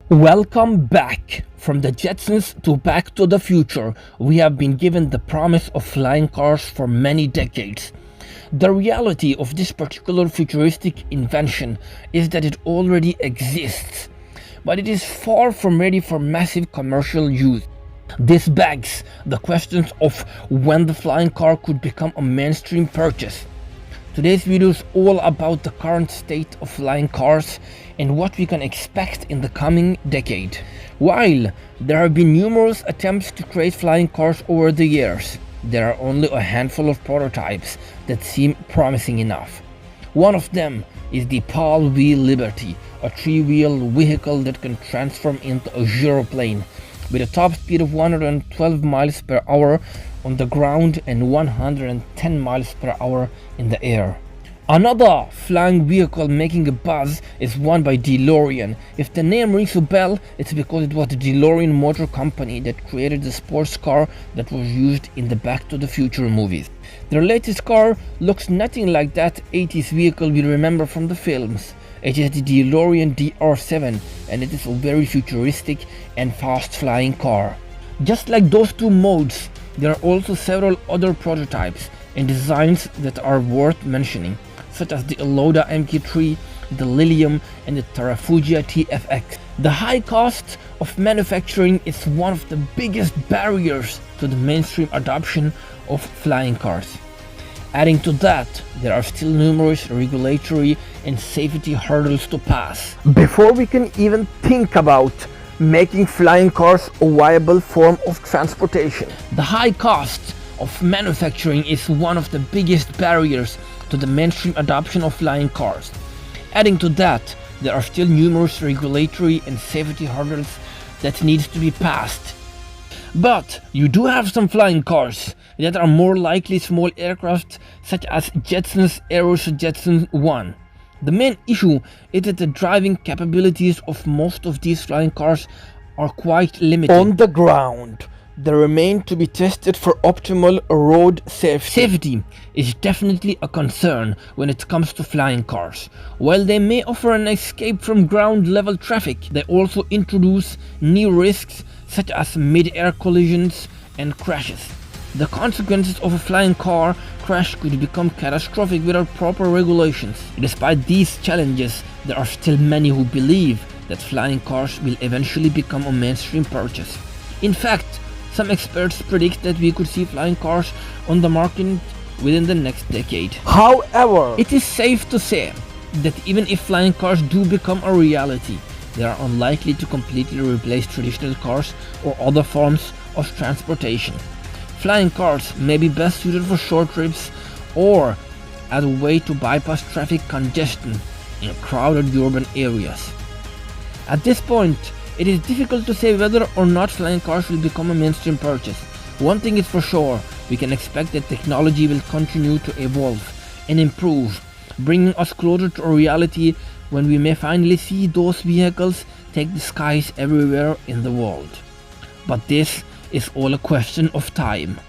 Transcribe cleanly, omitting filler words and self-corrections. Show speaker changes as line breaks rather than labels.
Welcome back! From the Jetsons to Back to the Future, we have been given the promise of flying cars for many decades. The reality of this particular futuristic invention is that it already exists, but it is far from ready for massive commercial use. This begs the questions of when the flying car could become a mainstream purchase. Today's video is all about the current state of flying cars and what we can expect in the coming decade. While there have been numerous attempts to create flying cars over the years, there are only a handful of prototypes that seem promising enough. One of them is the Pal Wheel Liberty, a three-wheel vehicle that can transform into a gyroplane with a top speed of 112 miles per hour on the ground and 110 miles per hour in the air. Another flying vehicle making a buzz is one by DeLorean. If the name rings a bell, it's because it was the DeLorean Motor Company that created the sports car that was used in the Back to the Future movies. Their latest car looks nothing like that 80s vehicle we remember from the films. It is the DeLorean DR7 and it is a very futuristic and fast flying car. Just like those two modes, there are also several other prototypes and designs that are worth mentioning, such as the Eloda MK3, the Lilium and the Terrafugia TFX. The high cost of manufacturing is one of the biggest barriers to the mainstream adoption of flying cars. Adding to that, there are still numerous regulatory and safety hurdles to pass before we can even think about making flying cars a viable form of transportation. The high cost of manufacturing is one of the biggest barriers to the mainstream adoption of flying cars. Adding to that, there are still numerous regulatory and safety hurdles that needs to be passed. But you do have some flying cars that are more likely small aircraft such as Jetson's Aeros Jetson 1. The main issue is that the driving capabilities of most of these flying cars are quite limited. On the ground, they remain to be tested for optimal road safety. Safety is definitely a concern when it comes to flying cars. While they may offer an escape from ground level traffic, they also introduce new risks such as mid-air collisions and crashes. The consequences of a flying car crash could become catastrophic without proper regulations. Despite these challenges, there are still many who believe that flying cars will eventually become a mainstream purchase. In fact, some experts predict that we could see flying cars on the market within the next decade. However, it is safe to say that even if flying cars do become a reality, they are unlikely to completely replace traditional cars or other forms of transportation. Flying cars may be best suited for short trips or as a way to bypass traffic congestion in crowded urban areas. At this point, it is difficult to say whether or not flying cars will become a mainstream purchase. One thing is for sure, we can expect that technology will continue to evolve and improve, bringing us closer to a reality when we may finally see those vehicles take the skies everywhere in the world. But this is all a question of time.